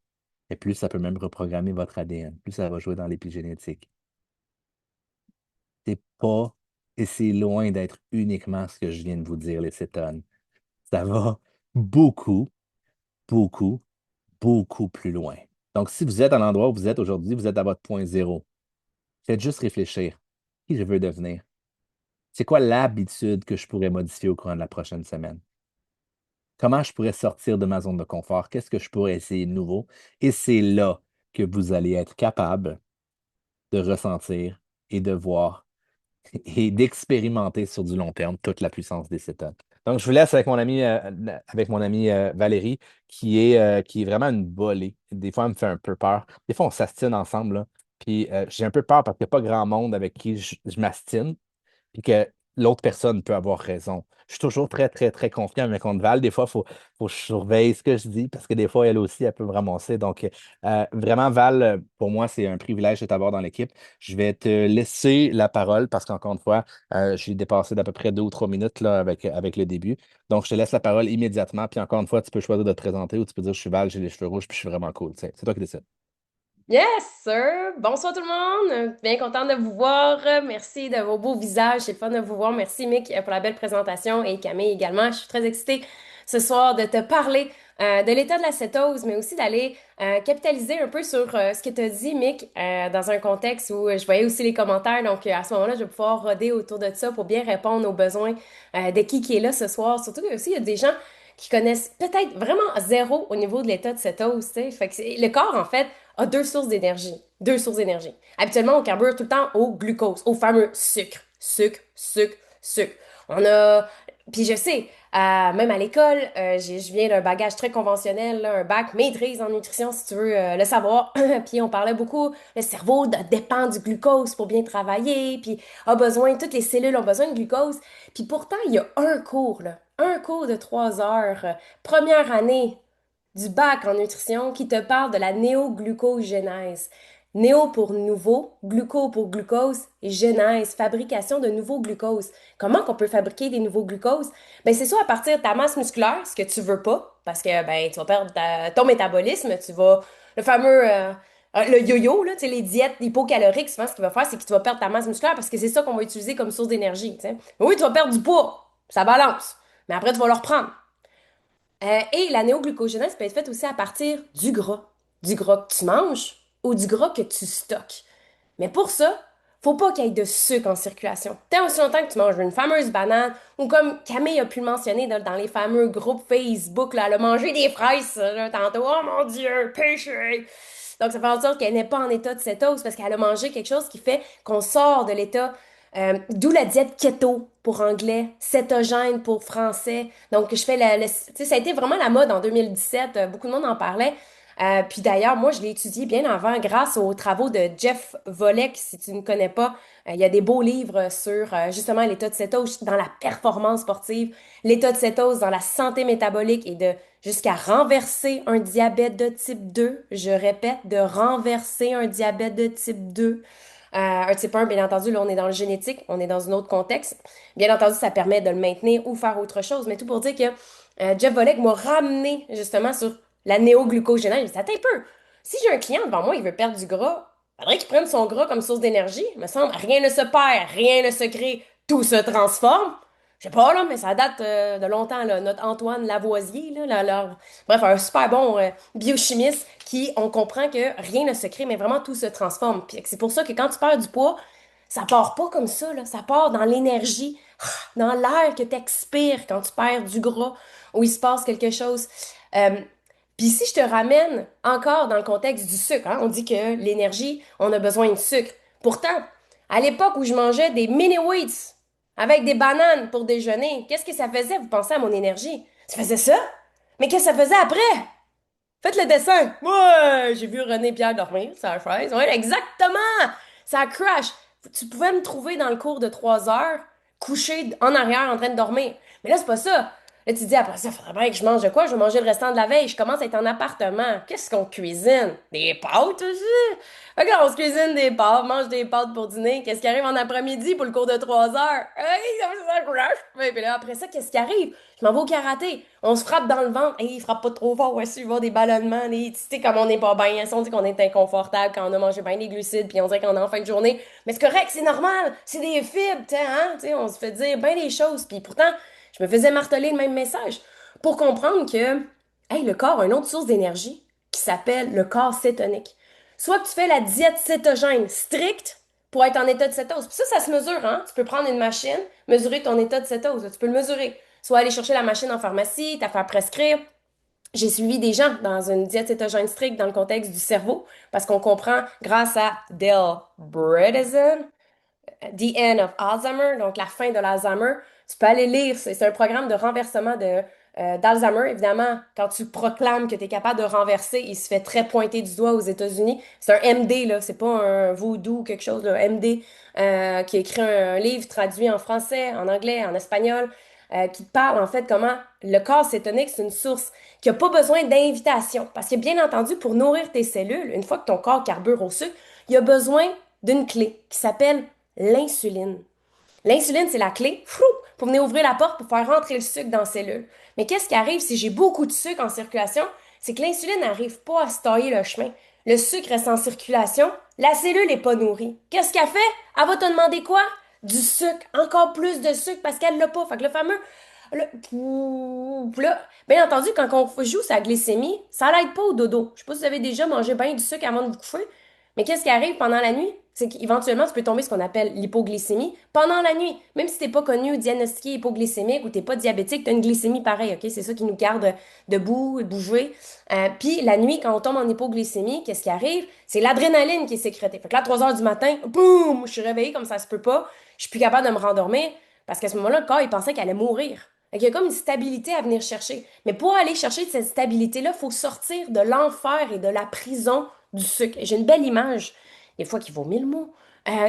et plus ça peut même reprogrammer votre ADN, plus ça va jouer dans l'épigénétique. C'est pas, et c'est loin d'être uniquement ce que je viens de vous dire, les cétones. Ça va beaucoup, beaucoup, beaucoup plus loin. Donc, si vous êtes à l'endroit où vous êtes aujourd'hui, vous êtes à votre point zéro. Faites juste réfléchir. Qui je veux devenir? C'est quoi l'habitude que je pourrais modifier au cours de la prochaine semaine? Comment je pourrais sortir de ma zone de confort? Qu'est-ce que je pourrais essayer de nouveau? Et c'est là que vous allez être capable de ressentir et de voir et d'expérimenter sur du long terme toute la puissance des cétones. Donc, je vous laisse avec mon amie Valérie, qui est vraiment une volée. Des fois, elle me fait un peu peur. Des fois, on s'astine ensemble, là. Puis j'ai un peu peur parce qu'il n'y a pas grand monde avec qui je m'astine. Puis que l'autre personne peut avoir raison. Je suis toujours très, très, très confiant à mes comptes Val. Des fois, faut que je surveille ce que je dis parce que des fois, elle aussi, elle peut me ramasser. Donc, vraiment, Val, pour moi, c'est un privilège de t'avoir dans l'équipe. Je vais te laisser la parole parce qu'encore une fois, j'ai dépassé d'à peu près 2 ou 3 minutes là, avec le début. Donc, je te laisse la parole immédiatement. Puis encore une fois, tu peux choisir de te présenter ou tu peux dire je suis Val, j'ai les cheveux rouges, puis je suis vraiment cool. Tu sais, c'est toi qui décides. Yes, sir! Bonsoir tout le monde! Bien contente de vous voir. Merci de vos beaux visages. C'est le fun de vous voir. Merci, Mick, pour la belle présentation et Camille également. Je suis très excitée ce soir de te parler de l'état de la cétose, mais aussi d'aller capitaliser un peu sur ce que tu as dit, Mick, dans un contexte où je voyais aussi les commentaires. Donc, à ce moment-là, je vais pouvoir roder autour de ça pour bien répondre aux besoins de qui est là ce soir. Surtout que aussi, il y a des gens qui connaissent peut-être vraiment zéro au niveau de l'état de cétose, tu sais. Fait que le corps, en fait, a deux sources d'énergie. Deux sources d'énergie. Habituellement, on carbure tout le temps au glucose, au fameux sucre. Sucre, sucre, sucre. On a... Puis je sais, même à l'école, je viens d'un bagage très conventionnel, là, un bac maîtrise en nutrition, si tu veux le savoir. Puis on parlait beaucoup, le cerveau dépend du glucose pour bien travailler, puis a besoin, toutes les cellules ont besoin de glucose. Puis pourtant, il y a un cours, là, un cours de 3 heures, première année du bac en nutrition qui te parle de la néoglucogénèse. Néo pour nouveau, gluco pour glucose et génèse, fabrication de nouveaux glucoses. Comment qu'on peut fabriquer des nouveaux glucoses? Ben, c'est soit à partir de ta masse musculaire, ce que tu veux pas, parce que ben, tu vas perdre ton métabolisme, tu vas, le fameux, le yo-yo, là, tu sais, les diètes hypocaloriques, souvent, ce qu'il va faire, c'est que tu vas perdre ta masse musculaire parce que c'est ça qu'on va utiliser comme source d'énergie, tu sais. Oui, tu vas perdre du poids, ça balance, mais après, tu vas le reprendre. Et la néoglucogénèse peut être faite aussi à partir du gras. Du gras que tu manges ou du gras que tu stockes. Mais pour ça, faut pas qu'il y ait de sucre en circulation. Tant aussi longtemps que tu manges une fameuse banane, ou comme Camille a pu le mentionner dans les fameux groupes Facebook, là, elle a mangé des fraises là, tantôt. Oh mon Dieu, péché! Donc, ça fait en sorte qu'elle n'est pas en état de cétose parce qu'elle a mangé quelque chose qui fait qu'on sort de l'état, d'où la diète keto pour anglais, cétogène pour français. Donc, je fais tu sais, ça a été vraiment la mode en 2017. Beaucoup de monde en parlait. Puis d'ailleurs, moi, je l'ai étudié bien avant grâce aux travaux de Jeff Volek. Si tu ne connais pas, il y a des beaux livres sur justement l'état de cétose dans la performance sportive, l'état de cétose dans la santé métabolique et de jusqu'à renverser un diabète de type 2. Je répète, de renverser un diabète de type 2. Un type 1, bien entendu, là, on est dans le génétique, on est dans un autre contexte. Bien entendu, ça permet de le maintenir ou faire autre chose. Mais tout pour dire que Jeff Volek m'a ramené justement sur la néoglucogénèse. Il me dit, attends un peu. Si j'ai un client devant moi, il veut perdre du gras, il faudrait qu'il prenne son gras comme source d'énergie. Il me semble, rien ne se perd, rien ne se crée, tout se transforme. Je sais pas, là, mais ça date de longtemps, là. Notre Antoine Lavoisier, là, bref, un super bon biochimiste qui, on comprend que rien ne se crée, mais vraiment tout se transforme. Puis c'est pour ça que quand tu perds du poids, ça part pas comme ça, là. Ça part dans l'énergie, dans l'air que tu expires quand tu perds du gras, où il se passe quelque chose. Euh, Puis si je te ramène encore dans le contexte du sucre, hein, on dit que l'énergie, on a besoin de sucre. Pourtant, à l'époque où je mangeais des mini wheats avec des bananes pour déjeuner, qu'est-ce que ça faisait, vous pensez à mon énergie? Ça faisait ça? Mais qu'est-ce que ça faisait après? Faites le dessin. Ouais, j'ai vu René Pierre dormir, ça a chaise. Ouais, exactement. Ça crash. Tu pouvais me trouver dans le cours de 3 heures, couché en arrière en train de dormir. Mais là, c'est pas ça. Là, tu te dis, après ça, faudrait bien que je mange de quoi? Je vais manger le restant de la veille. Je commence à être en appartement. Qu'est-ce qu'on cuisine? Des pâtes aussi? Ok, on se cuisine des pâtes, mange des pâtes pour dîner. Qu'est-ce qui arrive en après-midi pour le cours de 3 heures? Hey, ça crash. Ouais, puis là, après ça, qu'est-ce qui arrive? Je m'en vais au karaté. On se frappe dans le ventre. Hey, il frappe pas trop fort. Ouais, si, il va des ballonnements. Tu sais, comme on n'est pas bien. On dit qu'on est inconfortable quand on a mangé bien des glucides, puis on dirait qu'on est en fin de journée. Mais c'est correct, c'est normal. C'est des fibres, tu sais, hein? Tu sais, on se fait dire bien des choses. Puis pourtant, je me faisais marteler le même message pour comprendre que, hey, le corps a une autre source d'énergie qui s'appelle le corps cétonique. Soit que tu fais la diète cétogène stricte pour être en état de cétose. Puis ça se mesure, hein? Tu peux prendre une machine, mesurer ton état de cétose. Tu peux le mesurer. Soit aller chercher la machine en pharmacie, t'as faire prescrire. J'ai suivi des gens dans une diète cétogène stricte dans le contexte du cerveau, parce qu'on comprend grâce à Dale Bredesen, The End of Alzheimer, donc la fin de l'Alzheimer. Tu peux aller lire, c'est un programme de renversement de d'Alzheimer, évidemment, quand tu proclames que tu es capable de renverser, il se fait très pointer du doigt aux États-Unis. C'est un MD, là, c'est pas un voodoo ou quelque chose, là, un MD qui a écrit un livre traduit en français, en anglais, en espagnol, qui parle en fait comment le corps cétonique, c'est une source qui n'a pas besoin d'invitation. Parce que bien entendu, pour nourrir tes cellules, une fois que ton corps carbure au sucre, il y a besoin d'une clé qui s'appelle l'insuline. L'insuline, c'est la clé pour venir ouvrir la porte pour faire rentrer le sucre dans la cellule. Mais qu'est-ce qui arrive si j'ai beaucoup de sucre en circulation? C'est que l'insuline n'arrive pas à se tailler le chemin. Le sucre reste en circulation, la cellule n'est pas nourrie. Qu'est-ce qu'elle fait? Elle va te demander quoi? Du sucre, encore plus de sucre parce qu'elle l'a pas. Fait que le fameux là, bien entendu, quand on joue sa glycémie, ça l'aide pas au dodo. Je sais pas si vous avez déjà mangé bien du sucre avant de vous coucher, mais qu'est-ce qui arrive pendant la nuit? C'est qu'éventuellement, tu peux tomber ce qu'on appelle l'hypoglycémie pendant la nuit. Même si t'es pas connu ou diagnostiqué hypoglycémique ou t'es pas diabétique, t'as une glycémie pareille, ok? C'est ça qui nous garde debout et bouger. Puis la nuit, quand on tombe en hypoglycémie, qu'est-ce qui arrive? C'est l'adrénaline qui est sécrétée. Fait que là, à 3 heures du matin, boum, je suis réveillée comme ça se peut pas. Je suis plus capable de me rendormir parce qu'à ce moment-là, le corps, il pensait qu'elle allait mourir. Fait qu'il y a comme une stabilité à venir chercher. Mais pour aller chercher cette stabilité-là, il faut sortir de l'enfer et de la prison du sucre. Et j'ai une belle image, des fois qui vaut mille mots,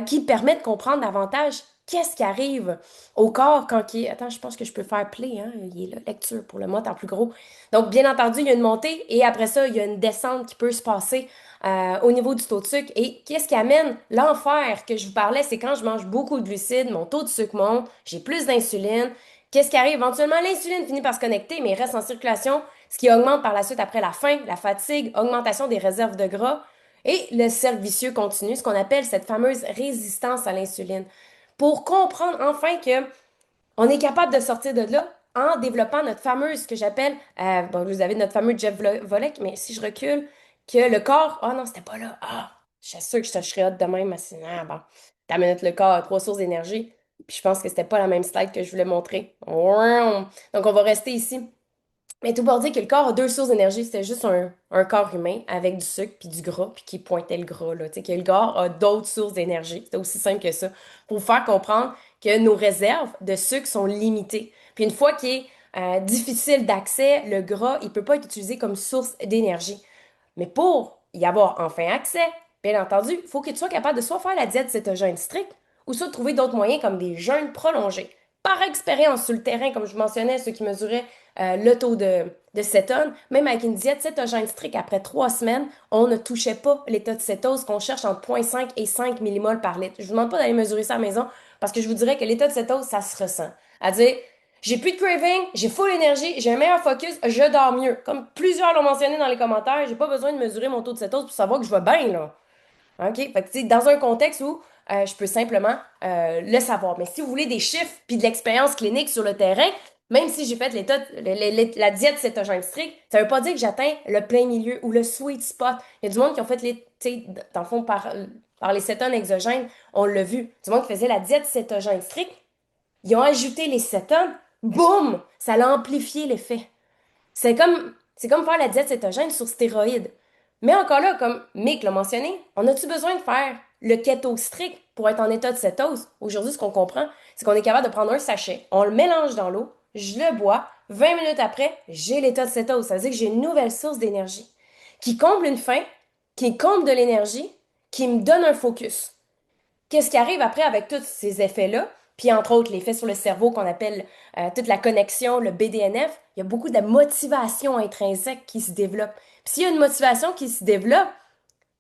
qui permet de comprendre davantage qu'est-ce qui arrive au corps quand il est... Attends, je pense que je peux faire play, hein? Il est là, lecture pour le mot en plus gros. Donc, bien entendu, il y a une montée et après ça, il y a une descente qui peut se passer au niveau du taux de sucre. Et qu'est-ce qui amène l'enfer que je vous parlais, c'est quand je mange beaucoup de glucides, mon taux de sucre monte, j'ai plus d'insuline. Qu'est-ce qui arrive? Éventuellement, l'insuline finit par se connecter, mais il reste en circulation, ce qui augmente par la suite après la faim, la fatigue, augmentation des réserves de gras. Et le cercle vicieux continue, ce qu'on appelle cette fameuse résistance à l'insuline. Pour comprendre enfin que on est capable de sortir de là en développant notre fameuse, ce que j'appelle, bon, vous avez notre fameux Jeff Volek, mais si je recule, que le corps, ah non, c'était pas là, ah, je suis sûre que je serais hâte de même, mais c'est, ah, bon, t'as minute le corps a 3 sources d'énergie, puis je pense que c'était pas la même slide que je voulais montrer. Donc on va rester ici. Mais tout pour dire que le corps a 2 sources d'énergie, c'était juste un corps humain avec du sucre puis du gras, puis qui pointait le gras, là. Tu sais, que le corps a d'autres sources d'énergie. C'est aussi simple que ça. Pour vous faire comprendre que nos réserves de sucre sont limitées. Puis une fois qu'il est difficile d'accès, le gras, il peut pas être utilisé comme source d'énergie. Mais pour y avoir enfin accès, bien entendu, il faut que tu sois capable de soit faire la diète cétogène stricte ou soit de trouver d'autres moyens comme des jeûnes prolongés. Par expérience sur le terrain, comme je mentionnais, ceux qui mesuraient le taux de cétone, même avec une diète cétogène stricte, après 3 semaines, on ne touchait pas l'état de cétose qu'on cherche entre 0,5 et 5 millimoles par litre. Je ne vous demande pas d'aller mesurer ça à la maison parce que je vous dirais que l'état de cétose, ça se ressent. À dire, j'ai plus de craving, j'ai full énergie, j'ai un meilleur focus, je dors mieux. Comme plusieurs l'ont mentionné dans les commentaires, j'ai pas besoin de mesurer mon taux de cétose pour savoir que je vais bien, là. OK? Fait que, tu sais, dans un contexte où je peux simplement le savoir. Mais si vous voulez des chiffres puis de l'expérience clinique sur le terrain, même si j'ai fait la diète cétogène stricte, ça veut pas dire que j'atteins le plein milieu ou le sweet spot. Il y a du monde qui ont fait tu sais, dans le fond, par les cétones exogènes, on l'a vu. Du monde qui faisait la diète cétogène stricte, ils ont ajouté les cétones, boum! Ça l'a amplifié l'effet. C'est comme faire la diète cétogène sur stéroïdes. Mais encore là, comme Mick l'a mentionné, on a-tu besoin de faire le keto strict pour être en état de cétose? Aujourd'hui, ce qu'on comprend, c'est qu'on est capable de prendre un sachet, on le mélange dans l'eau, je le bois, 20 minutes après, j'ai l'état de cétose. Ça veut dire que j'ai une nouvelle source d'énergie qui comble une faim, qui comble de l'énergie, qui me donne un focus. Qu'est-ce qui arrive après avec tous ces effets-là? Puis entre autres, l'effet sur le cerveau qu'on appelle toute la connexion, le BDNF, il y a beaucoup de motivation intrinsèque qui se développe. Puis s'il y a une motivation qui se développe,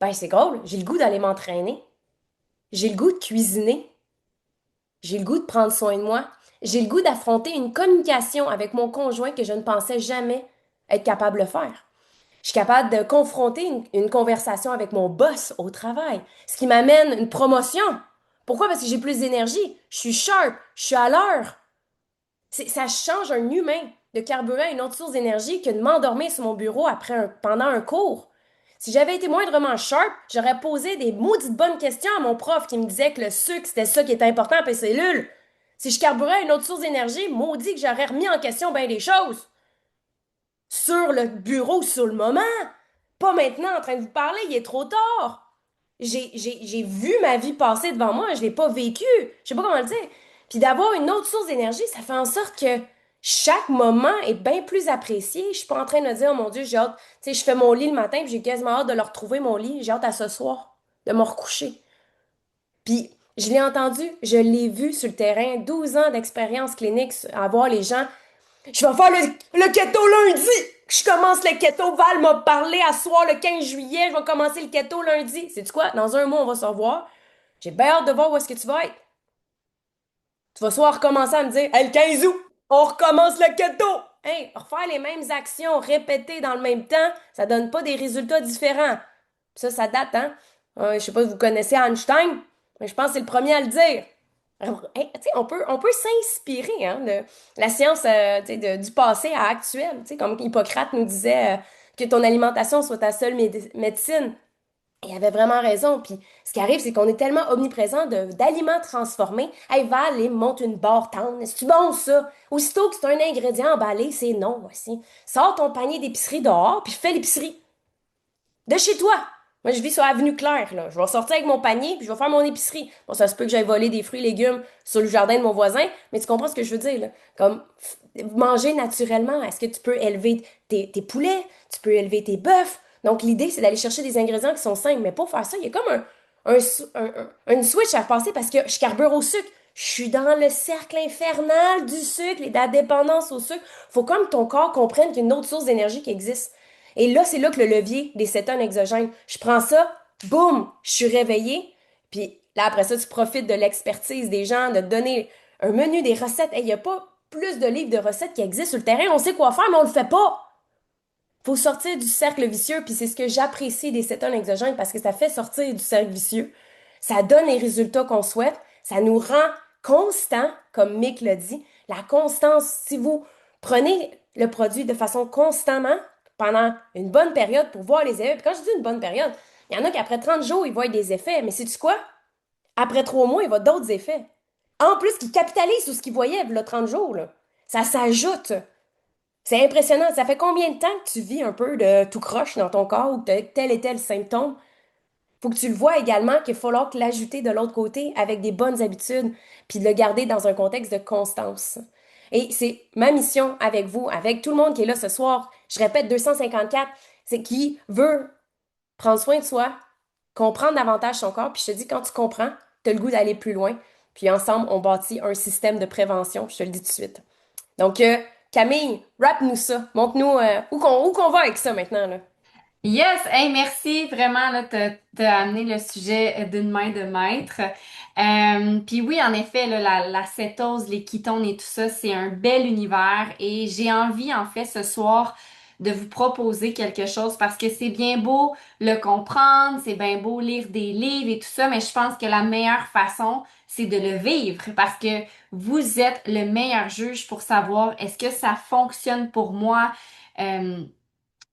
ben c'est drôle, j'ai le goût d'aller m'entraîner. J'ai le goût de cuisiner. J'ai le goût de prendre soin de moi. J'ai le goût d'affronter une communication avec mon conjoint que je ne pensais jamais être capable de faire. Je suis capable de confronter une conversation avec mon boss au travail, ce qui m'amène une promotion. Pourquoi? Parce que j'ai plus d'énergie. Je suis sharp, je suis à l'heure. Ça change un humain de carburant à une autre source d'énergie que de m'endormir sur mon bureau pendant un cours. Si j'avais été moindrement sharp, j'aurais posé des maudites bonnes questions à mon prof qui me disait que le sucre, c'était ça qui était important pour les cellules. Si je carburais à une autre source d'énergie, maudit que j'aurais remis en question bien des choses. Sur le bureau, sur le moment. Pas maintenant en train de vous parler, il est trop tard. J'ai vu ma vie passer devant moi, je l'ai pas vécue. Je sais pas comment le dire. Puis d'avoir une autre source d'énergie, ça fait en sorte que chaque moment est bien plus apprécié. Je suis pas en train de me dire, oh mon Dieu, j'ai hâte, tu sais, je fais mon lit le matin, puis j'ai quasiment hâte de le retrouver, mon lit. J'ai hâte à ce soir, de me recoucher. Puis, je l'ai entendu, je l'ai vu sur le terrain, 12 ans d'expérience clinique à voir les gens. Je vais faire le keto lundi! Je commence le keto. Val m'a parlé à soir le 15 juillet, je vais commencer le keto lundi. Sais-tu quoi? Dans un mois, on va se revoir. J'ai bien hâte de voir où est-ce que tu vas être. Tu vas soit recommencer à me dire, hey, le 15 août, on recommence le keto. Hey, refaire les mêmes actions répétées dans le même temps, ça donne pas des résultats différents. Ça date, hein? Je sais pas si vous connaissez Einstein, mais je pense que c'est le premier à le dire. Alors, hey, tu sais, on peut s'inspirer hein, de la science tu sais, du passé à actuel. Tu sais, comme Hippocrate nous disait que ton alimentation soit ta seule médecine. Il avait vraiment raison. Puis ce qui arrive, c'est qu'on est tellement omniprésent d'aliments transformés. Hey Val, il me monte une barre tendre. C'est-tu bon ça? Aussitôt que c'est un ingrédient emballé, c'est non, voici. Sors ton panier d'épicerie dehors, puis fais l'épicerie. De chez toi. Moi, je vis sur Avenue Claire, là. Je vais sortir avec mon panier, puis je vais faire mon épicerie. Bon, ça se peut que j'aille voler des fruits et légumes sur le jardin de mon voisin, mais tu comprends ce que je veux dire, là? Comme manger naturellement. Est-ce que tu peux élever tes poulets? Tu peux élever tes bœufs? Donc, l'idée, c'est d'aller chercher des ingrédients qui sont simples. Mais pour faire ça, il y a comme une switch à passer parce que je carbure au sucre. Je suis dans le cercle infernal du sucre et de la dépendance au sucre. Faut comme ton corps comprenne qu'il y a une autre source d'énergie qui existe. Et là, c'est là que le levier des cétones exogènes. Je prends ça, boum, je suis réveillée. Puis là, après ça, tu profites de l'expertise des gens, de te donner un menu, des recettes. Il n'y a pas plus de livres de recettes qui existent sur le terrain. On sait quoi faire, mais on le fait pas. Faut sortir du cercle vicieux, puis c'est ce que j'apprécie des cétones exogènes parce que ça fait sortir du cercle vicieux. Ça donne les résultats qu'on souhaite. Ça nous rend constants, comme Mick l'a dit. La constance, si vous prenez le produit de façon constamment pendant une bonne période pour voir les effets. Puis quand je dis une bonne période, il y en a qu'après 30 jours, ils voient des effets. Mais sais-tu quoi? Après 3 mois, il va d'autres effets. En plus, qui capitalisent sur ce qu'ils voyaient, là, 30 jours, là. Ça s'ajoute. C'est impressionnant. Ça fait combien de temps que tu vis un peu de tout croche dans ton corps ou que tu as tel et tel symptôme? Faut que tu le vois également qu'il va falloir que l'ajouter de l'autre côté avec des bonnes habitudes, puis de le garder dans un contexte de constance. Et c'est ma mission avec vous, avec tout le monde qui est là ce soir. Je répète 254, c'est qui veut prendre soin de soi, comprendre davantage son corps, puis je te dis, quand tu comprends, tu as le goût d'aller plus loin, puis ensemble, on bâtit un système de prévention, je te le dis tout de suite. Donc, Camille, rappe-nous ça. Montre-nous où qu'on va avec ça maintenant, là. Yes, hey, merci vraiment là, t'as amené le sujet d'une main de maître. Puis oui, en effet, là, la cétose, les ketones et tout ça, c'est un bel univers et j'ai envie en fait ce soir de vous proposer quelque chose parce que c'est bien beau le comprendre, c'est bien beau lire des livres et tout ça, mais je pense que la meilleure façon, c'est de le vivre parce que vous êtes le meilleur juge pour savoir est-ce que ça fonctionne pour moi. Euh,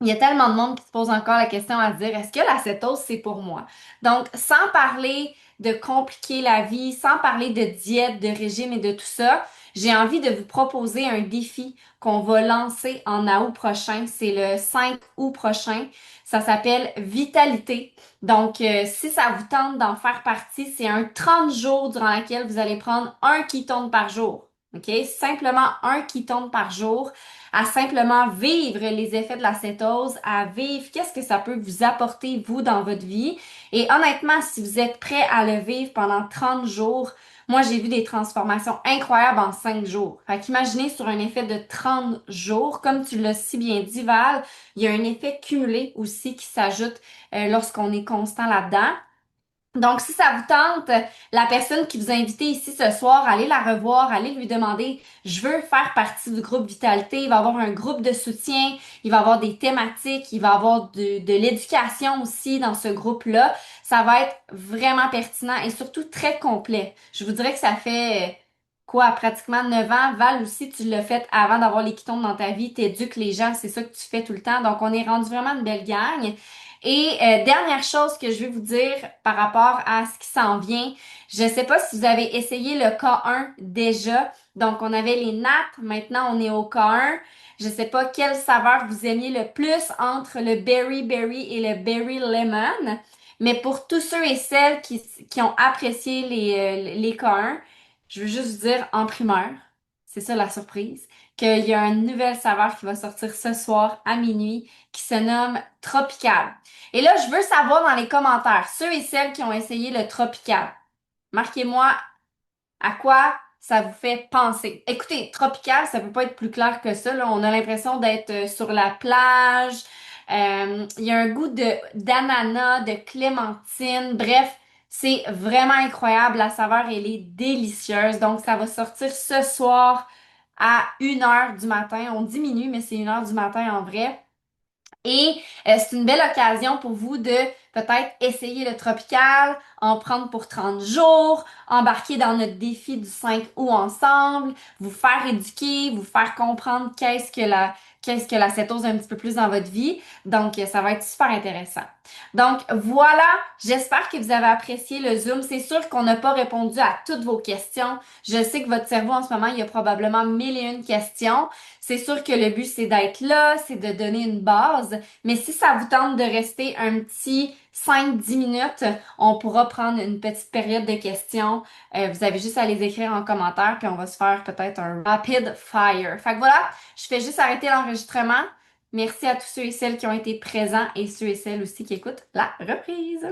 il y a tellement de monde qui se pose encore la question à se dire, est-ce que la cétose, c'est pour moi? Donc, sans parler de compliquer la vie, sans parler de diète, de régime et de tout ça, j'ai envie de vous proposer un défi qu'on va lancer en août prochain. C'est le 5 août prochain. Ça s'appelle Vitalité. Donc, si ça vous tente d'en faire partie, c'est un 30 jours durant lequel vous allez prendre un ketone par jour. OK? Simplement un ketone par jour à simplement vivre les effets de la cétose, à vivre qu'est-ce que ça peut vous apporter, vous, dans votre vie. Et honnêtement, si vous êtes prêt à le vivre pendant 30 jours, moi, j'ai vu des transformations incroyables en 5 jours. Fait qu'imaginez sur un effet de 30 jours, comme tu l'as si bien dit, Val, il y a un effet cumulé aussi qui s'ajoute lorsqu'on est constant là-dedans. Donc, si ça vous tente, la personne qui vous a invité ici ce soir, allez la revoir, allez lui demander, je veux faire partie du groupe Vitalité. Il va y avoir un groupe de soutien, il va y avoir des thématiques, il va y avoir de l'éducation aussi dans ce groupe-là. Ça va être vraiment pertinent et surtout très complet. Je vous dirais que ça fait quoi, pratiquement 9 ans. Val aussi, tu l'as fait avant d'avoir les ketones dans ta vie. T'éduques les gens, c'est ça que tu fais tout le temps. Donc, on est rendu vraiment une belle gang. Et dernière chose que je vais vous dire par rapport à ce qui s'en vient, je ne sais pas si vous avez essayé le K1 déjà. Donc, on avait les nattes, maintenant on est au K1. Je ne sais pas quelle saveur vous aimiez le plus entre le berry berry et le berry lemon. Mais pour tous ceux et celles qui ont apprécié les K1, je veux juste vous dire en primeur, c'est ça la surprise, qu'il y a une nouvelle saveur qui va sortir ce soir à minuit qui se nomme Tropical. Et là, je veux savoir dans les commentaires, ceux et celles qui ont essayé le Tropical, marquez-moi à quoi ça vous fait penser. Écoutez, Tropical, ça peut pas être plus clair que ça, là. On a l'impression d'être sur la plage. Il y a un goût de d'ananas, de clémentine. Bref, c'est vraiment incroyable. La saveur, elle est délicieuse. Donc, ça va sortir ce soir à 1 heure du matin. On dit minuit, mais c'est 1 heure du matin en vrai. Et c'est une belle occasion pour vous de peut-être essayer le tropical, en prendre pour 30 jours, embarquer dans notre défi du 5 août ensemble, vous faire éduquer, vous faire comprendre qu'est-ce que la cétose un petit peu plus dans votre vie. Donc, ça va être super intéressant. Donc, voilà, j'espère que vous avez apprécié le Zoom. C'est sûr qu'on n'a pas répondu à toutes vos questions. Je sais que votre cerveau en ce moment, il y a probablement 1001 questions. C'est sûr que le but, c'est d'être là, c'est de donner une base, mais si ça vous tente de rester un petit 5-10 minutes, on pourra prendre une petite période de questions. Vous avez juste à les écrire en commentaire, puis on va se faire peut-être un rapid fire. Fait que voilà, je fais juste arrêter l'enregistrement. Merci à tous ceux et celles qui ont été présents et ceux et celles aussi qui écoutent la reprise.